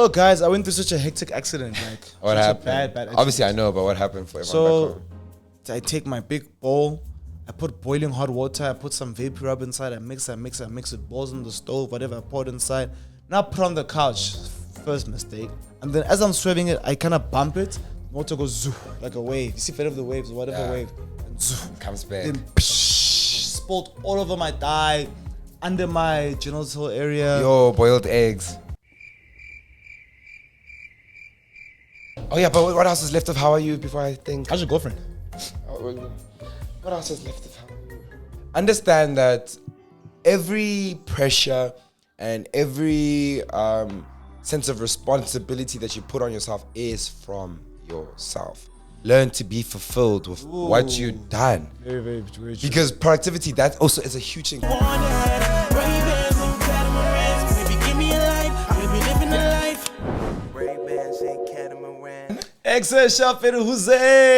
So, guys, I went through such a hectic accident. Like, What such happened? a bad accident. Obviously, I know, but what happened for everyone back home? I take my big bowl, I put boiling hot water, I put some vapor rub inside, I mix it, balls on the stove, whatever I poured inside. Now I put on the couch. First mistake. And then as I'm swerving it, I kind of bump it. Motor goes zoo, like a wave. You see fed of the waves, whatever wave. And zoo. Comes back. Then spilled all over my thigh, under my genital area. Yo, boiled eggs. Oh yeah, but what else is left of how are you before I think? How's your girlfriend? What else is left of how are you? Understand that every pressure and every sense of responsibility that you put on yourself is from yourself. Learn to be fulfilled with what you've done. Very, very, very true. Because productivity, that also is a huge thing.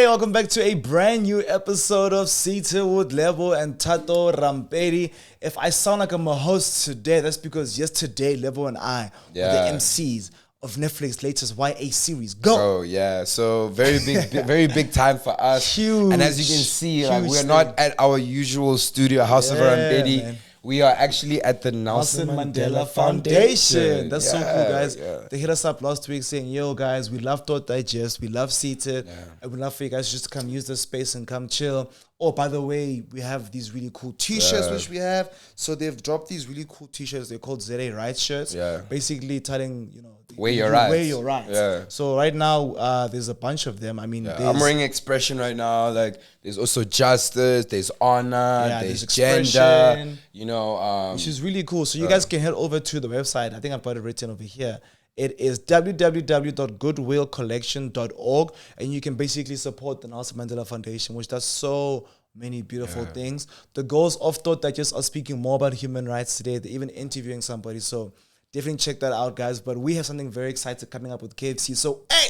Welcome back to a brand new episode of Seated with Lebo and Thato Rampedi. If I sound like I'm a host today, that's because yesterday Lebo and I were the MCs of Netflix latest YA series. Go! Oh yeah, so very big, very big time for us. Huge. And as you can see, like, we're not at our usual studio, House of Rampedi. Man. We are actually at the Nelson Mandela Foundation. That's so cool, guys. They hit us up last week saying, yo, guys, we love Thought Digest. We love Seated. And we'd love for you guys just to come use this space and come chill. Oh, by the way, we have these really cool t-shirts, which we have. So they've dropped these really cool t-shirts. They're called ZA Rights shirts. Basically telling, you know, Wear your rights. Wear your rights. So right now, there's a bunch of them. I mean, I'm wearing expression right now. Like, there's also justice, there's honor, there's gender, you know. Which is really cool. So you guys can head over to the website. I think I've got it written over here. It is www.goodwillcollection.org, and you can basically support the Nelson Mandela Foundation, which does so many beautiful things. The goals of Thought Digest are speaking more about human rights today. They're even interviewing somebody. So definitely check that out, guys. But we have something very exciting coming up with KFC. So, hey,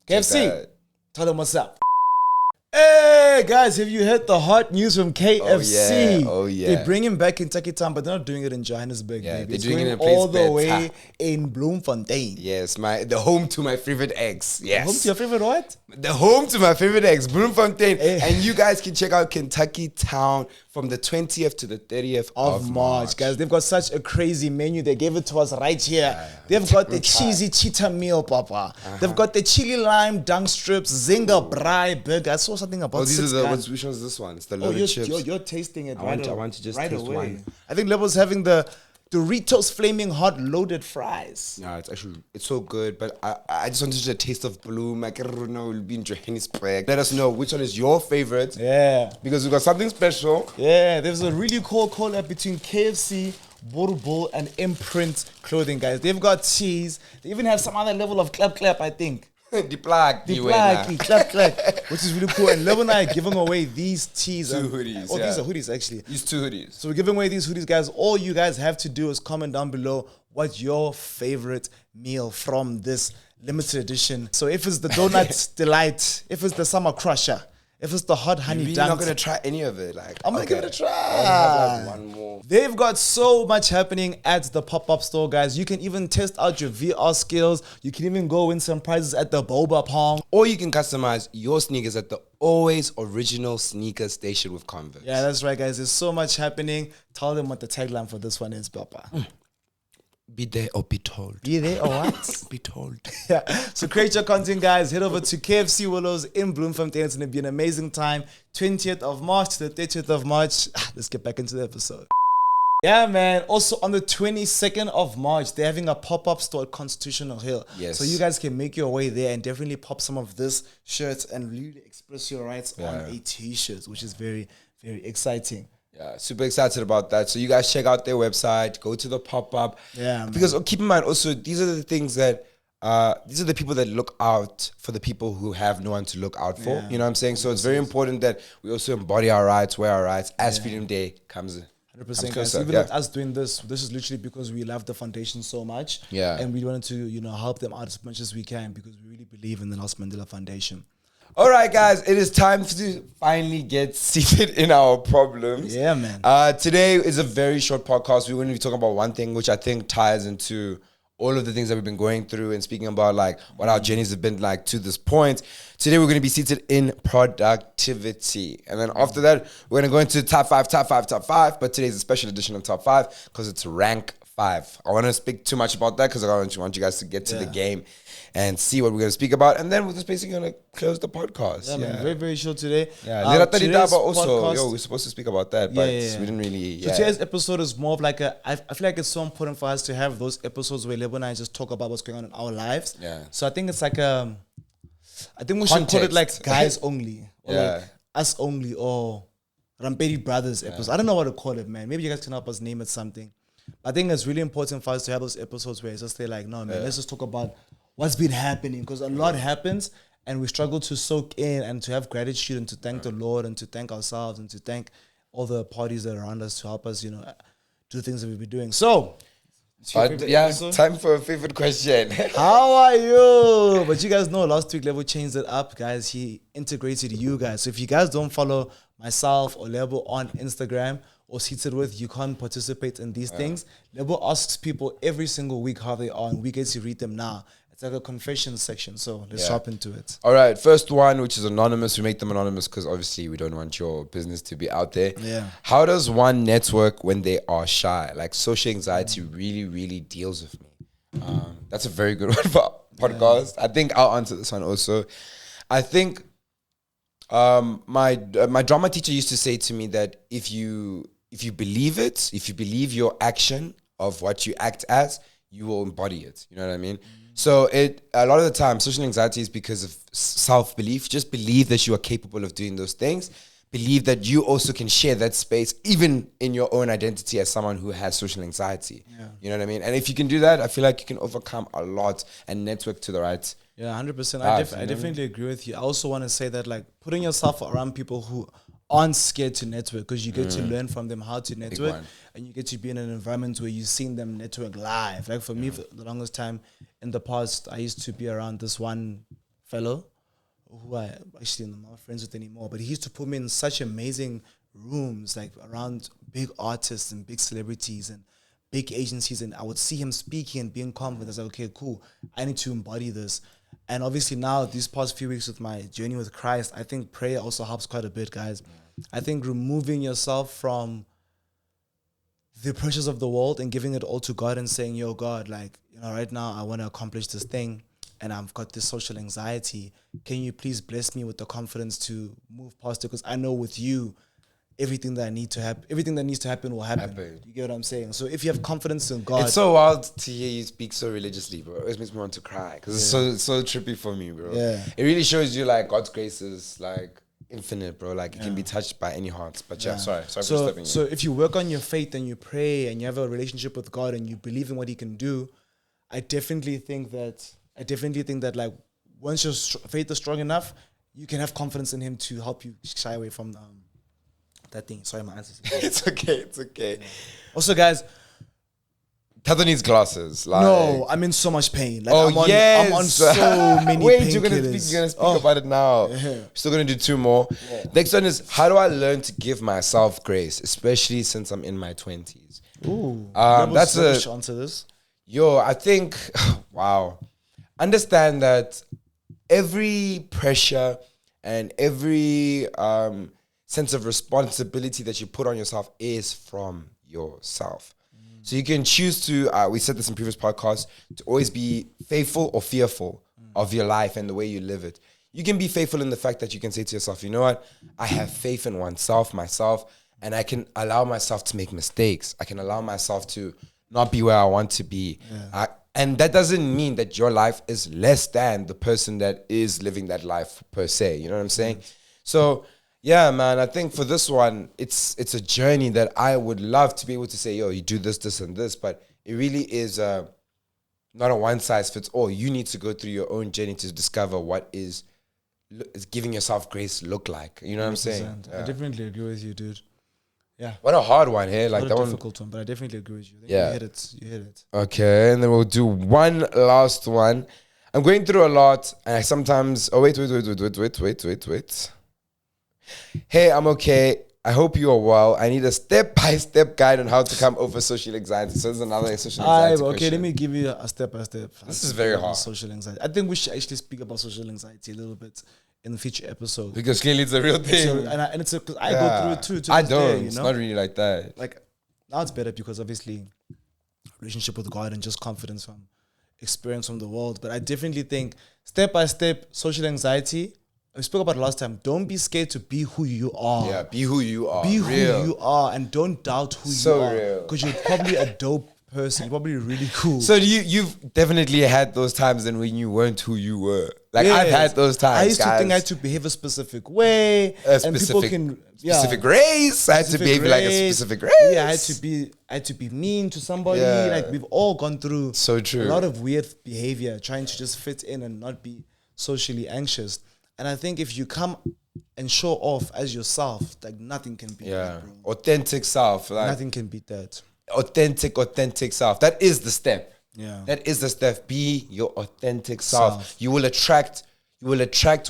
KFC, tell them what's up. Hey, guys, have you heard the hot news from KFC? Oh, yeah. They're bringing back Kentucky Town, but they're not doing it in Johannesburg, baby. They're It's doing going it in a place all the way better. in Bloemfontein. Yes, the home to my favorite eggs. Yes. Home to your favorite what? The home to my favorite eggs, Bloemfontein. And you guys can check out Kentucky Town from the 20th to the 30th of March. Guys, they've got such a crazy menu. They gave it to us right here. They've got the cheesy cheetah meal, papa. They've got the chili lime dunk strips, zinger braai burger. I saw something about these are which one's this one? It's the loaded chips. You're tasting it I want to just right taste away. one. I think Lebo's having the Doritos Flaming Hot Loaded Fries. Yeah, it's so good. But I just wanted a taste of Bloom. I don't know, we'll be in Johannesburg. Let us know which one is your favorite. Yeah. Because we've got something special. Yeah, there's a really cool collab between KFC, Bull, and Imprint clothing, guys. They've got cheese. They even have some other level of clap, I think. The plug, clap, which is really cool. And Lebo and I are giving away these tees. Two hoodies. Oh, these are hoodies, actually. These two hoodies. So we're giving away these hoodies, guys. All you guys have to do is comment down below what's your favorite meal from this limited edition. So if it's the Donut Delight, if it's the Summer Crusher, if it's the Hot Honey You're Dunk. not going to try any of it. I'm going to give it a try. I'll have one more. They've got so much happening at the pop-up store, guys. You can even test out your VR skills. You can even go win some prizes at the Boba Pong. Or you can customize your sneakers at the always original sneaker station with Converse. Yeah, that's right, guys. There's so much happening. Tell them what the tagline for this one is, Papa. Be there or be told. Be there or what? Be told. Yeah. So create your content, guys. Head over to KFC Willows in Bloemfontein. It's going to be an amazing time. 20th of March to the 30th of March. Let's get back into the episode. Yeah, man. Also, on the 22nd of March, they're having a pop-up store at Constitutional Hill. Yes. So you guys can make your way there and definitely pop some of this shirts and really express your rights on a t-shirt, which is very, very exciting. Yeah, super excited about that. So you guys check out their website, go to the pop-up. Yeah, because keep in mind also, these are the things that, these are the people that look out for the people who have no one to look out for. You know what I'm saying? So it's very important that we also embody our rights, wear our rights as Freedom Day comes in. 100%, guys. Even with us doing this is literally because we love the foundation so much. Yeah. And we wanted to, you know, help them out as much as we can because we really believe in the Nelson Mandela Foundation. All right, guys, it is time to finally get seated in our problems. Yeah, man. Today is a very short podcast. We're going to be talking about one thing which I think ties into all of the things that we've been going through and speaking about like what our journeys have been like to this point. Today we're going to be seated in productivity. And then after that, we're going to go into top five. But today's a special edition of top 5 because it's rank 5. I want to speak too much about that because I want you guys to get to the game and see what we're going to speak about. And then we're just basically going to close the podcast. Yeah, man, very, very short today. Yeah, Today's also, podcast, we're supposed to speak about that, but we didn't really. So today's episode is more of like I feel like it's so important for us to have those episodes where Lebo and I just talk about what's going on in our lives. Yeah. So I think it's like I think we should call it like guys only. Or like us only or Rampedi brothers episode. I don't know what to call it, man. Maybe you guys can help us name it something. I think it's really important for us to have those episodes where it's just like, no, man, let's just talk about what's been happening, because a lot happens and we struggle to soak in and to have gratitude and to thank the Lord and to thank ourselves and to thank all the parties that are around us to help us, do the things that we've been doing. So, time for a favorite question. How are you? But you guys know last week Lebo changed it up, guys. He integrated you guys. So if you guys don't follow myself or Lebo on Instagram or Seated With, you can't participate in these things. Lebo asks people every single week how they are, and we get to read them now. It's like a confession section, so let's hop into it. All right, first one, which is anonymous. We make them anonymous because obviously we don't want your business to be out there. Yeah. How does one network when they are shy? Like social anxiety really, really deals with me. That's a very good one for podcast. I think I'll answer this one also. I think my drama teacher used to say to me that if you believe it, if you believe your action of what you act as, you will embody it. You know what I mean? So a lot of the time, social anxiety is because of self-belief. Just believe that you are capable of doing those things. Believe that you also can share that space, even in your own identity as someone who has social anxiety. Yeah. You know what I mean? And if you can do that, I feel like you can overcome a lot and network to the right. Yeah, 100%. I definitely agree with you. I also want to say that like putting yourself around people who aren't scared to network, because you get to learn from them how to network, and you get to be in an environment where you've seen them network live. Like for me, for the longest time in the past, I used to be around this one fellow who I actually am not friends with anymore, but he used to put me in such amazing rooms, like around big artists and big celebrities and big agencies, and I would see him speaking and being confident. I was like, okay, cool, I need to embody this. And obviously now, these past few weeks with my journey with Christ, I think prayer also helps quite a bit, guys. I think removing yourself from the pressures of the world and giving it all to God and saying, yo, God, like, right now I want to accomplish this thing and I've got this social anxiety. Can you please bless me with the confidence to move past it? Because I know with you, everything that needs to happen will happen. You get what I'm saying? So if you have confidence in God. It's so wild to hear you speak so religiously, bro. It always makes me want to cry because it's so trippy for me, bro. Yeah. It really shows you like God's grace is like infinite, bro. Like it can be touched by any heart. But sorry for stepping in. So if you work on your faith and you pray and you have a relationship with God and you believe in what He can do, I definitely think that like once your faith is strong enough, you can have confidence in Him to help you shy away from that thing. Sorry, my answer. It's okay. Also, guys, Thato needs glasses. Like. No, I'm in so much pain. Like, I'm on so many Wait, painkillers. you're gonna speak about it now. Yeah. Still gonna do 2 more. Yeah. Next one is, how do I learn to give myself grace, especially since I'm in my 20s? Ooh, that's a answer this. Yo, I think, wow. Understand that every pressure and every sense of responsibility that you put on yourself is from yourself. So you can choose to, we said this in previous podcasts, to always be faithful or fearful of your life and the way you live it. You can be faithful in the fact that you can say to yourself, you know what? I have faith in myself, and I can allow myself to make mistakes. I can allow myself to not be where I want to be. Yeah. And that doesn't mean that your life is less than the person that is living that life per se. You know what I'm saying? So, yeah, man, I think for this one, it's a journey that I would love to be able to say, yo, you do this, this, and this. But it really is not a one-size-fits-all. You need to go through your own journey to discover what is giving yourself grace look like. You know what I'm saying? Yeah. I definitely agree with you, dude. Yeah. What a hard one here. Like that one. Difficult one, but I definitely agree with you. Yeah. You hit it. Okay, and then we'll do one last one. I'm going through a lot, and I sometimes... Oh, wait. Hey, I'm okay. I hope you are well. I need a step-by-step guide on how to come over social anxiety. So there's another social anxiety Okay, question. let me give you a step-by-step. This is very hard. Social anxiety. I think we should actually speak about social anxiety a little bit in the future episode. Because clearly it's a real thing. Because I go through it too. To I this don't. day, you know? It's not really like that. Like, now it's better because obviously relationship with God and just confidence from experience from the world. But I definitely think step-by-step social anxiety, we spoke about it last time. Don't be scared to be who you are. Yeah, be who you are. Be real. who you are and don't doubt who So you are. real. Because you're probably a dope person. You're probably really cool. So you've definitely had those times when you weren't who you were. Like Yes. I've had those times. I used to guys. think I had to behave a specific way. And people can specific race. I had to behave like a specific race. Yeah, I had to be mean to somebody. Yeah. Like we've all gone through So true. a lot of weird behavior, trying to just fit in and not be socially anxious. And I think if you come and show off as yourself, like nothing can beat that, bro. Authentic self. Like Nothing can beat that. authentic self. That is the step. Yeah. That is the step. Be your authentic self. You will attract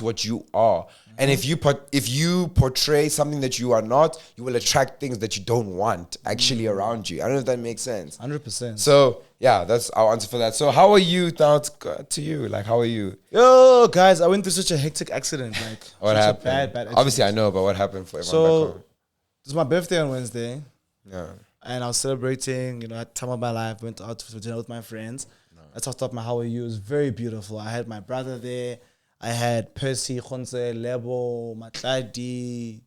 what you are. And if you portray something that you are not, you will attract things that you don't want actually around you. I don't know if that makes sense. 100%. So yeah, that's our answer for that. So how are you now to you? Like how are you? Yo, guys, I went through such a hectic accident. Like What such happened? a bad accident. Obviously I know, but what happened for everyone So back home? it was my birthday on Wednesday. Yeah. And I was celebrating, you know, at the time of my life, went out for dinner with my friends. I talked about my how are you. It was very beautiful. I had my brother there. I had Percy, Khonse, Lebo, Matladi.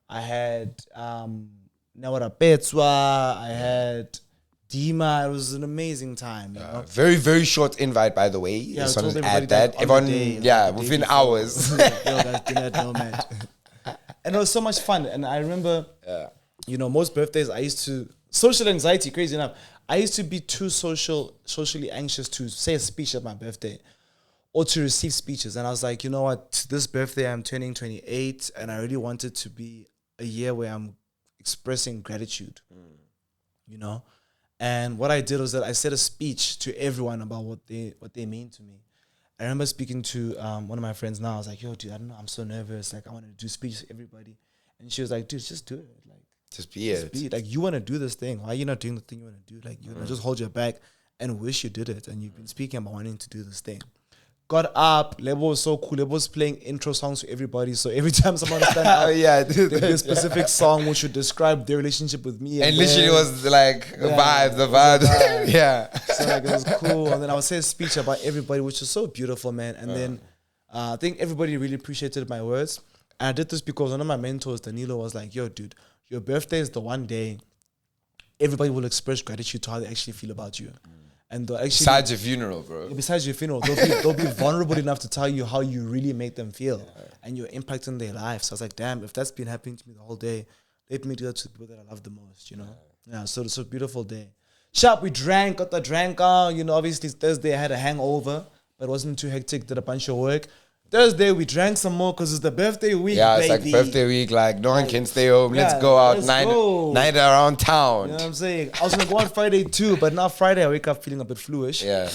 I had Nawara Petswa. I had Dima. It was an amazing time. You know? Very, very short invite, by the way. Yeah, Just I told wanted to everybody add that. on Everyone, the day, yeah, the day within before. hours. Yo, guys, dinner at Nomad. And it was so much fun. And I remember, you know, most birthdays I used to, social anxiety, crazy enough, I used to be too socially anxious to say a speech at my birthday or to receive speeches. And I was like, you know what, this birthday I'm turning 28 and I really wanted to be a year where I'm expressing gratitude, you know? And what I did was that I said a speech to everyone about what they mean to me. I remember speaking to one of my friends now. I was like, yo, dude, I don't know, I'm so nervous. Like, I want to do speeches to everybody. And she was like, dude, just do it. Like, Just be it. Like, you want to do this thing. Why are you not doing the thing you want to do? Like, you just hold your back and wish you did it. And you've been speaking about wanting to do this thing. Got up. Lebo was so cool. Lebo was playing intro songs to everybody. So every time someone stand up, there'd be a specific song which would describe their relationship with me. And literally was like the vibe. Yeah. So like, it was cool. And then I would say a speech about everybody, which was so beautiful, man. And then I think everybody really appreciated my words. And I did this because one of my mentors, Danilo, was like, yo, dude, your birthday is the one day everybody will express gratitude to how they actually feel about you. And they'll actually, Besides your funeral, bro. besides your funeral, they'll be vulnerable enough to tell you how you really make them feel and you're impacting their life. So I was like, damn, if that's been happening to me the whole day, let me do that to the people that I love the most, you know? Yeah, so it's a beautiful day. Sharp, we drank, got the drink on. You know, obviously Thursday I had a hangover, but it wasn't too hectic, did a bunch of work. Thursday we drank some more because it's the birthday week, Yeah, it's baby. like birthday week. Like no one can stay home. Let's Yeah, go out let's night go. around town. You know what I'm saying? I was going to go on Friday too, but now Friday I wake up feeling a bit fluish. Yeah.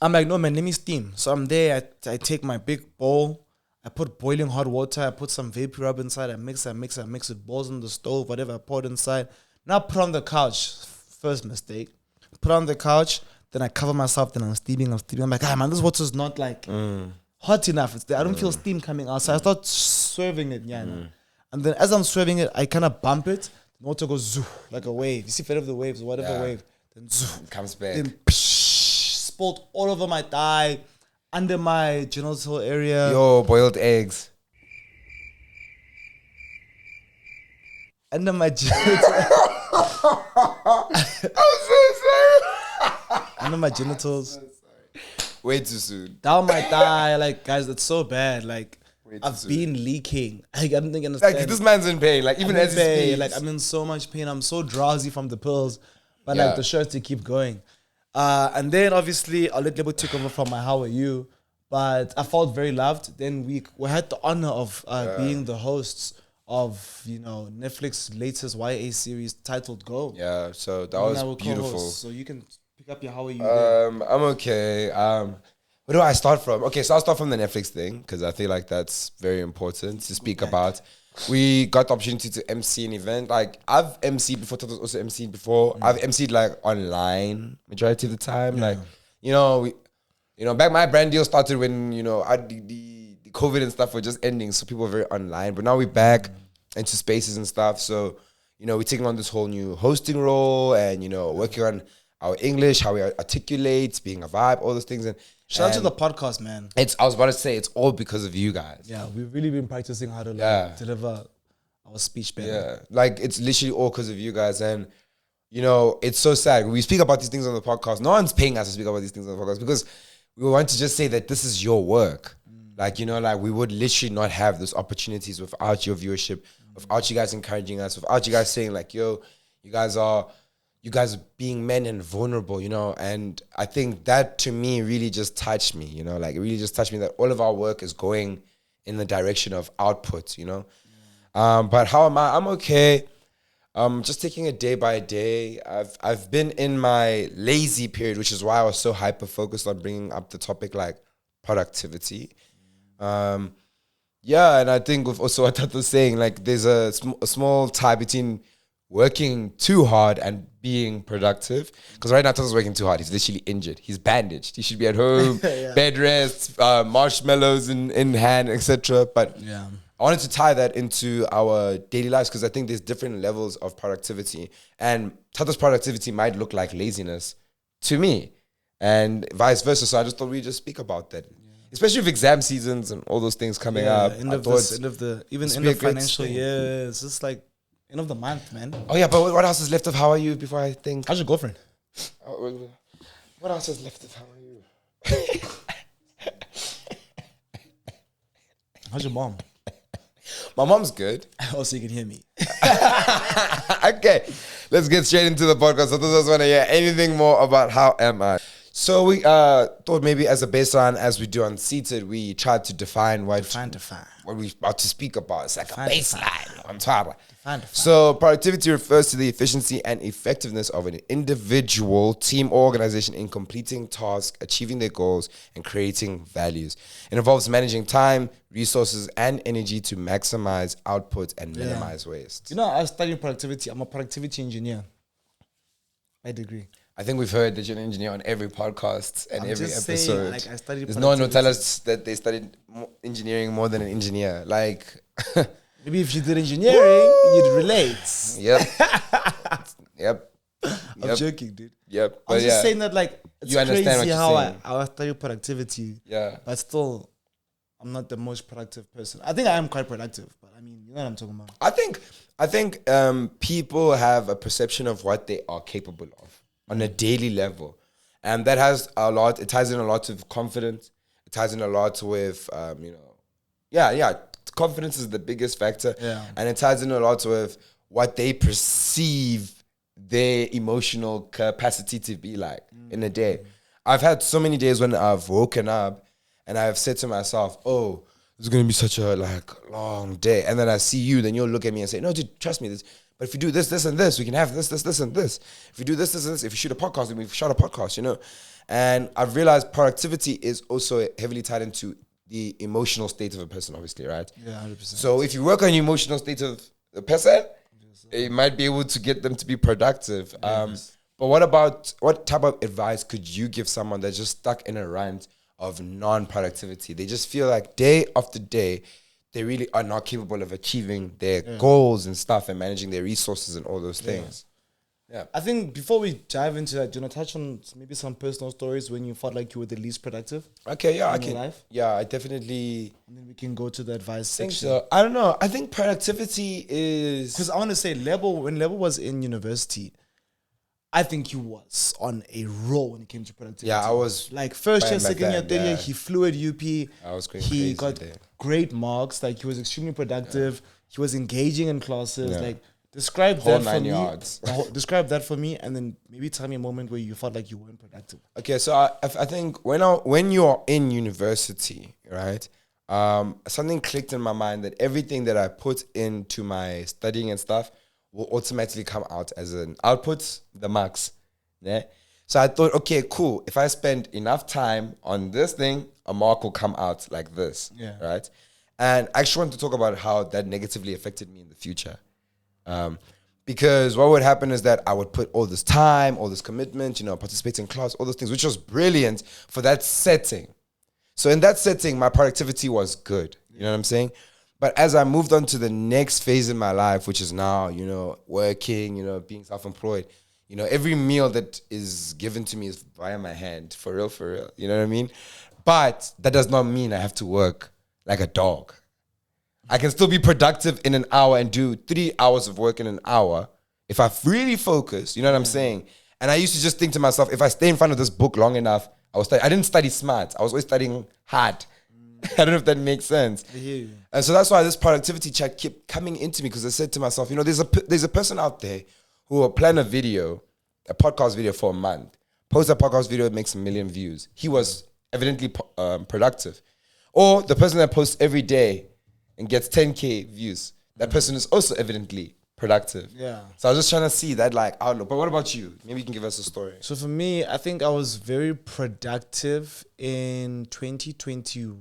I'm like, no, man, let me steam. So I'm there. I take my big bowl. I put boiling hot water. I put some vapor rub inside. I mix it, balls on the stove, whatever I poured inside. Now put on the couch. First mistake. Put on the couch. Then I cover myself. Then I'm steaming. I'm like, man, this water's not like hot enough. It's there. I don't feel steam coming out. So I start swerving it. And then as I'm swerving it, I kind of bump it. The water goes zoo, like a wave. You see Fate of the Waves, whatever wave. Then zoo. Comes back. Then spilled all over my thigh, under my genital area. Yo, boiled eggs. Under my genital. I'm so sorry. Under my genitals. Way too soon. Down my thigh. Like, guys, that's so bad. Like, Way too I've soon. been leaking. I don't think you understand. Like this man's in pain. Like even I'm in as he pain. speaks. Like, I'm in so much pain. I'm so drowsy from the pills. But Yeah. like the shirts to keep going. And then obviously I'll let Lebo take over from my How Are You. But I felt very loved. Then we had the honor of being the hosts of, you know, Netflix's latest YA series titled Go. Yeah, so that And I was will beautiful. co-host, so you can pick up your How Are You there. I'm okay. Where do I start from? Okay, so I'll start from the Netflix thing because I feel like that's very important to speak about. we got the opportunity to MC an event. Like I've MC'd before, Thato's also MC'd before. I've MC'd like online majority of the time. Like, back my brand deal started when, the COVID and stuff were just ending. So people were very online. But now we're back into spaces and stuff. So, we're taking on this whole new hosting role and, working on our English, how we articulate, being a vibe, all those things. And shout out to the podcast, man. I was about to say, it's all because of you guys. Yeah, we've really been practicing how to deliver our speech better. Yeah, like it's literally all because of you guys. And, it's so sad. When we speak about these things on the podcast, no one's paying us to speak about these things on the podcast because we want to just say that this is your work. Like, we would literally not have those opportunities without your viewership, without you guys encouraging us, without you guys saying like, yo, you guys are being men and vulnerable, and I think that to me really just touched me, like it really just touched me that all of our work is going in the direction of output, but how am I? I'm okay. Just taking it day by day. I've been in my lazy period, which is why I was so hyper focused on bringing up the topic like productivity. And I think with also what Thato was saying, like there's a small tie between working too hard and being productive. Because right now Thato's working too hard. He's literally injured. He's bandaged. He should be at home, bed rest, marshmallows in hand, etc. But I wanted to tie that into our daily lives because I think there's different levels of productivity. And Thato's productivity might look like laziness to me and vice versa. So I just thought we'd just speak about that. Especially with exam seasons and all those things coming up. End of the financial year. It's just like end of the month, man. Oh yeah, but what else is left of how are you before I think? How's your girlfriend? What else is left of how are you? How's your mom? My mom's good. Oh, so you can hear me. Okay, let's get straight into the podcast. I just want to hear anything more about how am I. So we thought maybe as a baseline, as we do on Seated, we tried to define what we're about to speak about. It's like a baseline on top. So productivity refers to the efficiency and effectiveness of an individual, team, or organization in completing tasks, achieving their goals, and creating values. It involves managing time, resources, and energy to maximize output and minimize waste. I studied productivity. I'm a productivity engineer by degree. I think we've heard that you're an engineer on every podcast and every episode. Saying, like, I studied There's no one who tell us that they studied engineering more than an engineer. Like, maybe if you did engineering, you'd relate. Yep. I'm joking, dude. Yep. I'm just saying that, like, it's you understand crazy what you're how I study productivity. Yeah. But still, I'm not the most productive person. I think I am quite productive, but I mean, you know what I'm talking about. I think people have a perception of what they are capable of on a daily level. And that has it ties in a lot with confidence. It ties in a lot with, confidence is the biggest factor. Yeah. And it ties in a lot with what they perceive their emotional capacity to be like in a day. I've had so many days when I've woken up and I've said to myself, oh, it's going to be such a long day. And then I see you, then you'll look at me and say, no, dude, trust me. But if you do this, this, and this, we can have this, this, this, and this. If you do this, this, and this, if you shoot a podcast, then we shot a podcast, And I've realized productivity is also heavily tied into the emotional state of a person, obviously, right? Yeah, 100%. So if you work on the emotional state of a person, you might be able to get them to be productive. Yes. But what type of advice could you give someone that's just stuck in a rut of non-productivity? They just feel like day after day, they really are not capable of achieving their goals and stuff and managing their resources and all those things. Yeah. I think before we dive into that, do you want to touch on maybe some personal stories when you felt like you were the least productive? Okay, yeah, in your life? Yeah, I definitely And then we can go to the advice think section. so. I don't know. I think productivity is... Because I want to say, when Lebo was in university, I think he was on a roll when it came to productivity. Yeah, I was... Like first year, back second year, then, third year, yeah. he flew at UP. I was going He crazy got there. great marks. Like he was extremely productive. He was engaging in classes. Yeah. Like describe Whole that for 9 me. yards. Describe that for me, and then maybe tell me a moment where you felt like you weren't productive. Okay, so I think when you're in university, right, something clicked in my mind that everything that I put into my studying and stuff will automatically come out as an output, the marks. Yeah. So I thought, okay, cool. If I spend enough time on this thing, a mark will come out like this. Yeah. Right. And I actually want to talk about how that negatively affected me in the future. Because what would happen is that I would put all this time, all this commitment, participate in class, all those things, which was brilliant for that setting. So in that setting, my productivity was good. You know what I'm saying? But as I moved on to the next phase in my life, which is now, working, being self-employed, every meal that is given to me is via my hand, for real. You know what I mean? But that does not mean I have to work like a dog. I can still be productive in an hour and do 3 hours of work in an hour if I really focus, you know what I'm saying? And I used to just think to myself, if I stay in front of this book long enough, I didn't study smart. I was always studying hard. I don't know if that makes sense. I hear you. And so that's why this productivity check kept coming into me, because I said to myself, there's a person out there who will plan a podcast video for a month, post a podcast video, it makes 1 million views. He was evidently productive. Or the person that posts every day and gets 10K views, that person is also evidently productive. Yeah. So I was just trying to see that outlook. But what about you? Maybe you can give us a story. So for me, I think I was very productive in 2020,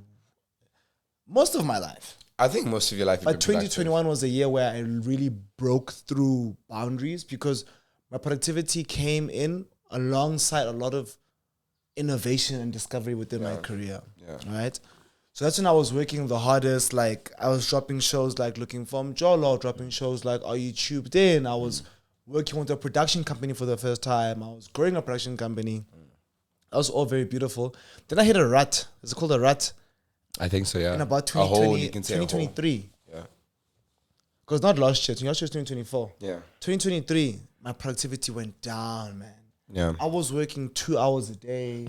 most of my life. I think most of your life. But 2021 was a year where I really broke through boundaries, because my productivity came in alongside a lot of innovation and discovery within my career. Yeah. Right? So that's when I was working the hardest. Like, I was dropping shows like Looking for Mjolo, dropping shows like Are You Tubed In? I was working with a production company for the first time. I was growing a production company. That was all very beautiful. Then I hit a rut. Is it called a rut? I think so, yeah. In about 2023. Yeah. Because not last year. Last year was 2024. Yeah. 2023, my productivity went down, man. Yeah. I was working 2 hours a day.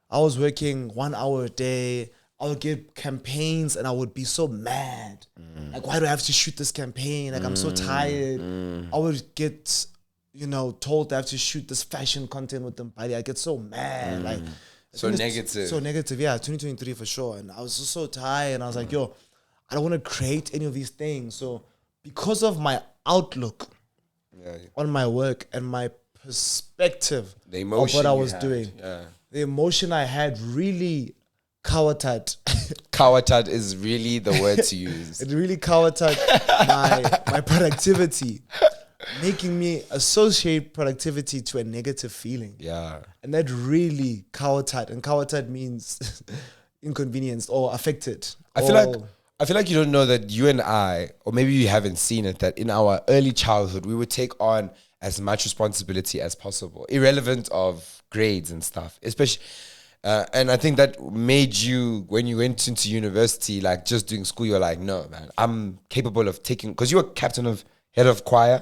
I was working 1 hour a day. I would get campaigns and I would be so mad. Like, why do I have to shoot this campaign? Like, I'm so tired. I would get, told I have to shoot this fashion content with them. I get so mad. Like, so negative. So negative, yeah. 2023 for sure. And I was just so tired. And I was like, yo, I don't want to create any of these things. So because of my outlook on my work and my perspective of what I was doing, the emotion I had really cowarted. Cowarted is really the word to use. It really cowarted my productivity, making me associate productivity to a negative feeling. Yeah. And that really cowarted. And cowarted means inconvenienced or affected. I feel like you don't know that you and I, or maybe you haven't seen it, that in our early childhood, we would take on as much responsibility as possible, irrelevant of grades and stuff, especially. And I think that made you, when you went into university, like just doing school, you're like, no, man, I'm capable of taking, because you were head of choir,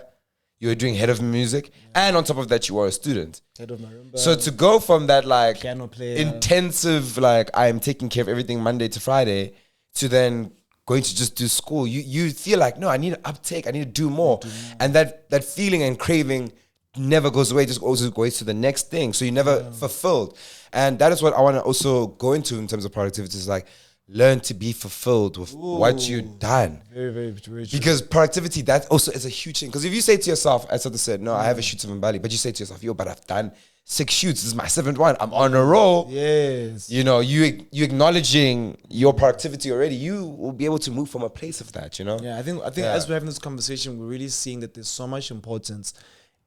you were doing head of music, and on top of that, you were a student. Head of marimba. So to go from that, like, piano player, intensive, like, I am taking care of everything Monday to Friday, to then going to just do school, you feel like, no, I need to uptake, I need to do more. And that feeling and craving never goes away, just also goes to the next thing. So you're never fulfilled. And that is what I want to also go into in terms of productivity, is like, learn to be fulfilled with what you've done. Very, very, very true. Because productivity, that also is a huge thing. Because if you say to yourself, as I said, no, I have a shoot of Mbali, but you say to yourself, yo, but I've done 6 shoots. This is my 7th one. I'm on a roll. Yes. You acknowledging your productivity already, you will be able to move from a place of that, Yeah, I think as we're having this conversation, we're really seeing that there's so much importance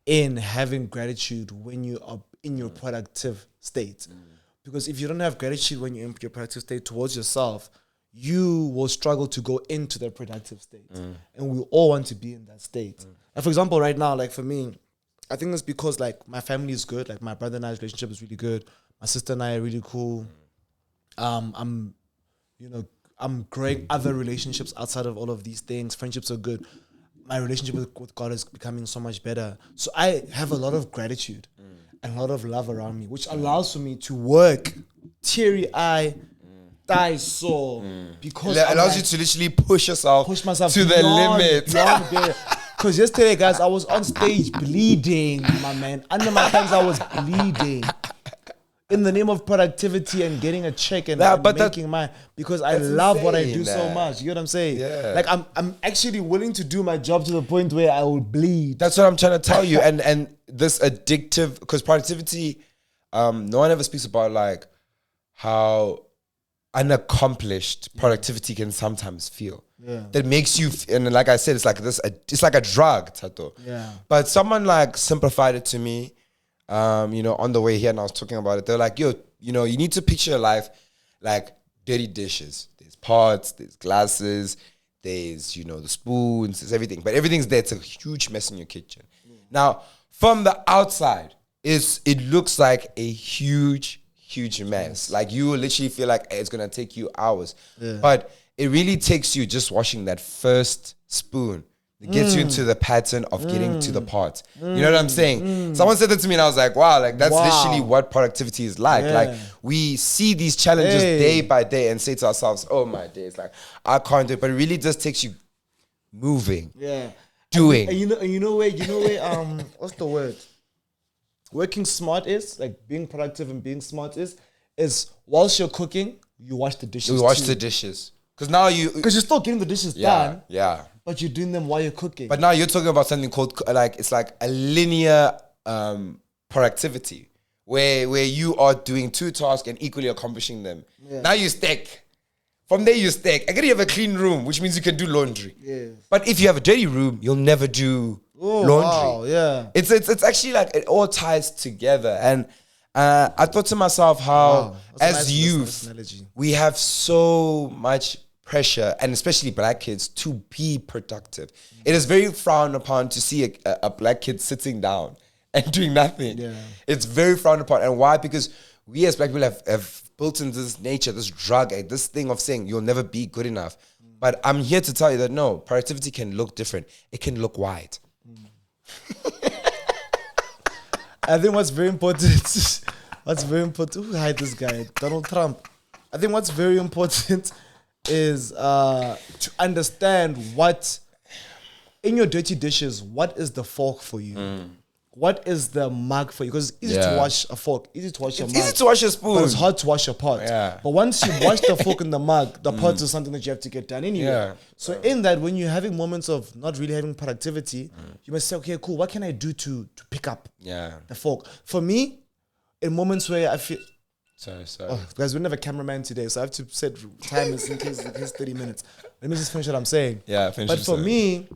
in having gratitude when you are in your productive state. Because if you don't have gratitude when you're in your productive state towards yourself, you will struggle to go into the productive state. And we all want to be in that state. And for example, right now, like for me, I think it's because like my family is good. Like my brother and I's relationship is really good. My sister and I are really cool. I'm growing other relationships outside of all of these things. Friendships are good. My relationship with God is becoming so much better. So I have a lot of gratitude and a lot of love around me, which allows for me to work teary-eye, die sore, because it allows you to literally push myself to the limit. Because yesterday, guys, I was on stage bleeding, my man. Under my hands, I was bleeding. In the name of productivity and getting a check and making mine, because I love what I do so much. You know what I'm saying? Yeah. Like I'm actually willing to do my job to the point where I will bleed. That's what I'm trying to tell you. And this addictive, because productivity, no one ever speaks about like how unaccomplished productivity can sometimes feel. Yeah. That makes you, and like I said, it's like this. It's like a drug, Thato. Yeah. But someone like simplified it to me, on the way here, and I was talking about it. They're like, yo, you need to picture your life like dirty dishes. There's pots, there's glasses, there's the spoons, there's everything. But everything's there. It's a huge mess in your kitchen. Now, from the outside, it looks like a huge mess. Like you will literally feel like it's gonna take you hours. Yeah. But it really takes you just washing that first spoon. It gets you into the pattern of getting to the pot. You know what I'm saying? Someone said that to me and I was like, wow, like that's literally what productivity is like. Yeah. Like we see these challenges day by day and say to ourselves, oh my days, like I can't do it. But it really just takes you moving. Yeah. Doing. And you know where what's the word? Working smart is, like being productive and being smart is whilst you're cooking, you wash the dishes. You wash the dishes. Because now because you're still getting the dishes done. Yeah. But you're doing them while you're cooking. But now you're talking about something called it's like a linear productivity where you are doing two tasks and equally accomplishing them. Yeah. Now you stack. From there you stack. I gotta have a clean room, which means you can do laundry. Yes. But if you have a dirty room, you'll never do laundry. Wow, yeah. It's actually like it all ties together. And I thought to myself how as youth we have so much pressure, and especially black kids, to be productive. It is very frowned upon to see a black kid sitting down and doing nothing. Yeah. It's very frowned upon. And why? Because we as black people have built into this nature, this drug, this thing of saying you'll never be good enough. But I'm here to tell you that no, productivity can look different. It can look wide. I think what's very important, who hired this guy? Donald Trump. I think what's very important is to understand what, in your dirty dishes, what is the fork for you? What is the mug for you? Because it's easy to wash a fork, easy to wash a mug. It's easy to wash a spoon. But it's hard to wash a pot. Yeah. But once you wash the fork and the mug, the pot is something that you have to get done anyway. Yeah. So in that, when you're having moments of not really having productivity, you must say, okay, cool, what can I do to pick up the fork? For me, in moments where I feel... Sorry. Oh, guys, we don't have a cameraman today, so I have to set timers in case 30 minutes. Let me just finish what I'm saying. Yeah, finish. But for me,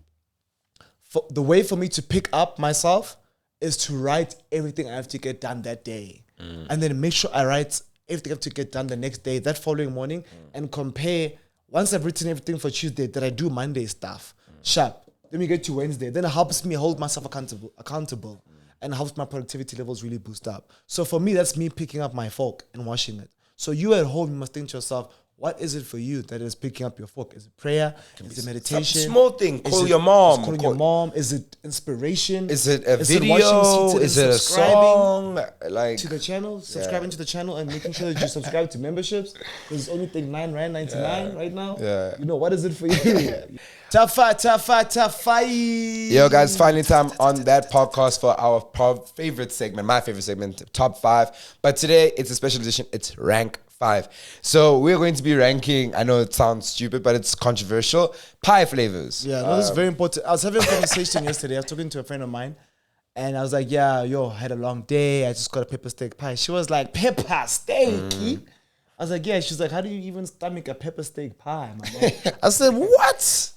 the way for me to pick up myself is to write everything I have to get done that day. And then make sure I write everything I have to get done the next day, that following morning, and compare, once I've written everything for Tuesday, that I do Monday stuff. Sharp. Then we get to Wednesday. Then it helps me hold myself accountable. And helps my productivity levels really boost up. So for me, that's me picking up my fork and washing it. So you at home, you must think to yourself, what is it for you that is picking up your fork? Is it prayer? Is it meditation? Some small thing. Call your mom. Calling your mom. Is it inspiration? Is it a video? Is it a song? Like to the channel, subscribing to the channel and making sure that you subscribe to memberships. Because it's only thing R9.99 right now. Yeah. You know, what is it for you? Top five. Yo, guys, finally time on that podcast for our favorite segment, my favorite segment, Top 5. But today, it's a special edition. It's Rank 5. So we're going to be ranking, I know it sounds stupid, but it's controversial, pie flavors. Yeah, no, this is very important. I was having a conversation yesterday. I was talking to a friend of mine. And I was like, yeah, I had a long day. I just got a pepper steak pie. She was like, pepper steak? I was like, yeah. She's like, how do you even stomach a pepper steak pie, my man? I said, what?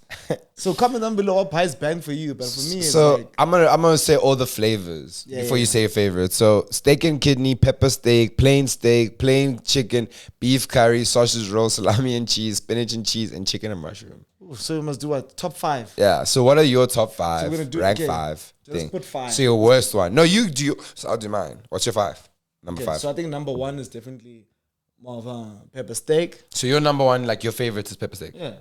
So comment down below what pie is bang for you, but for me, it's like, I'm gonna say all the flavors before you say your favorite. So steak and kidney, pepper steak, plain chicken, beef curry, sausage roll, salami and cheese, spinach and cheese, and chicken and mushroom. Ooh, so we must do what? Top 5. Yeah. So what are your top 5? So we're gonna do rank 5. Just put 5. So your worst one? No, you do. So I'll do mine. What's your 5? Number 5. So I think number 1 is definitely more of a pepper steak. So your number 1, like your favorite, is pepper steak. Yeah.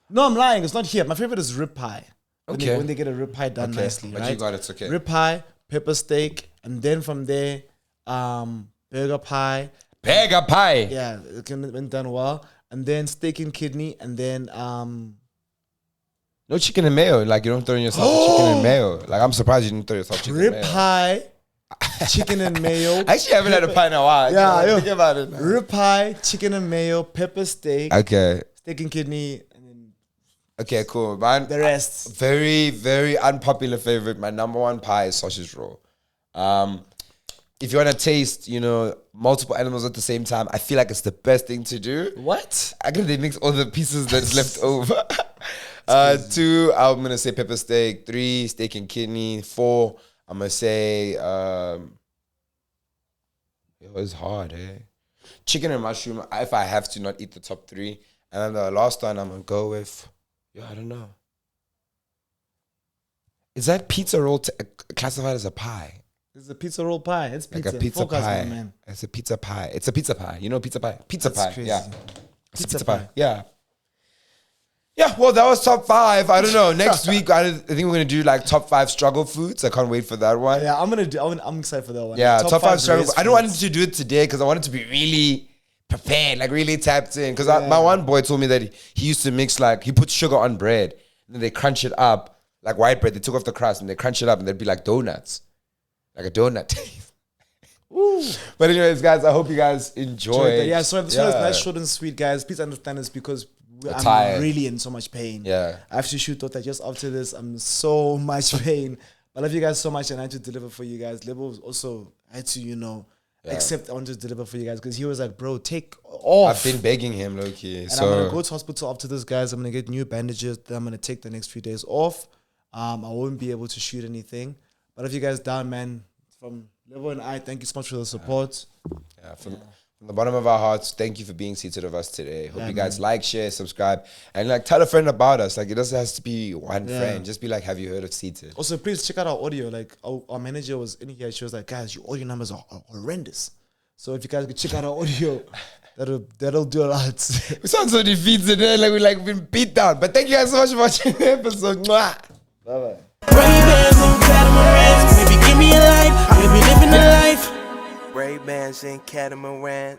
No, I'm lying. It's not here. My favorite is rib pie. Okay. When they get a rib pie done nicely, but right? you got it. It's okay. Rib pie, pepper steak, and then from there, burger pie. Burger pie. Yeah, it went done well. And then steak and kidney, and then no chicken and mayo. Like you don't throw in yourself chicken and mayo. Like I'm surprised you didn't throw yourself chicken and mayo. Rib pie, chicken and mayo. I actually haven't had a pie in a while. Yeah, think about it. Rib pie, chicken and mayo, pepper steak. Okay. Steak and kidney. Okay, cool. Mine, the rest. Very, very unpopular favorite. My number 1 pie is sausage roll. if you want to taste, you know, multiple animals at the same time, I feel like it's the best thing to do. What? I guess they mix all the pieces that's left over. 2, I'm gonna say pepper steak. 3, steak and kidney. 4, I'm gonna say it was hard, eh? Chicken and mushroom. If I have to, not eat the top 3, and then the last one I'm gonna go with. I don't know. Is that pizza roll classified as a pie? It's a pizza roll pie. It's pizza. Like a pizza Focus, pie. man. It's a pizza pie. It's a pizza pie. You know pizza pie? Pizza That's pie. crazy. Yeah. It's Pizza a pizza pie. pie. Yeah. Yeah, well, that was top 5. I don't know. Next week, I think we're going to do like top 5 struggle foods. I can't wait for that one. Yeah, I'm excited for that one. Yeah, top 5 struggle foods. I don't want foods. to do it today because I wanted to be really prepared, like really tapped in. Because my one boy told me that he used to mix he puts sugar on bread and then they crunch it up like white bread. They took off the crust and they crunch it up and they'd be like donuts. Like a donut taste. Ooh. But anyways, guys, I hope you guys enjoyed. Yeah, so this one is nice, short and sweet, guys. Please understand this because I'm tired. really in so much pain. Yeah. I have to shoot that just after this. I'm in so much pain. I love you guys so much and I had to deliver for you guys. Lebo also had to, accept I wanted to deliver for you guys because he was like, bro, take off. I've been begging him, low-key. And I'm going to go to hospital after this, guys. I'm going to get new bandages. Then I'm going to take the next few days off. I won't be able to shoot anything. But if you guys down, man, from Lebo and I, thank you so much for the support. From the bottom of our hearts, thank you for being seated with us today. Hope you guys like, share, subscribe, and tell a friend about us. It doesn't have to be one friend. Just be like, have you heard of Seated? Also, please check out our audio. Our manager was in here. She was like, guys, your audio numbers are horrendous. So if you guys could check out our audio, that'll do a lot. We sound so defeated, we've been beat down. But thank you guys so much for watching the episode. Mwah. Bye-bye. Ray-Bans and catamarans, maybe give me a life, maybe living a life. Ray-Bans and catamarans.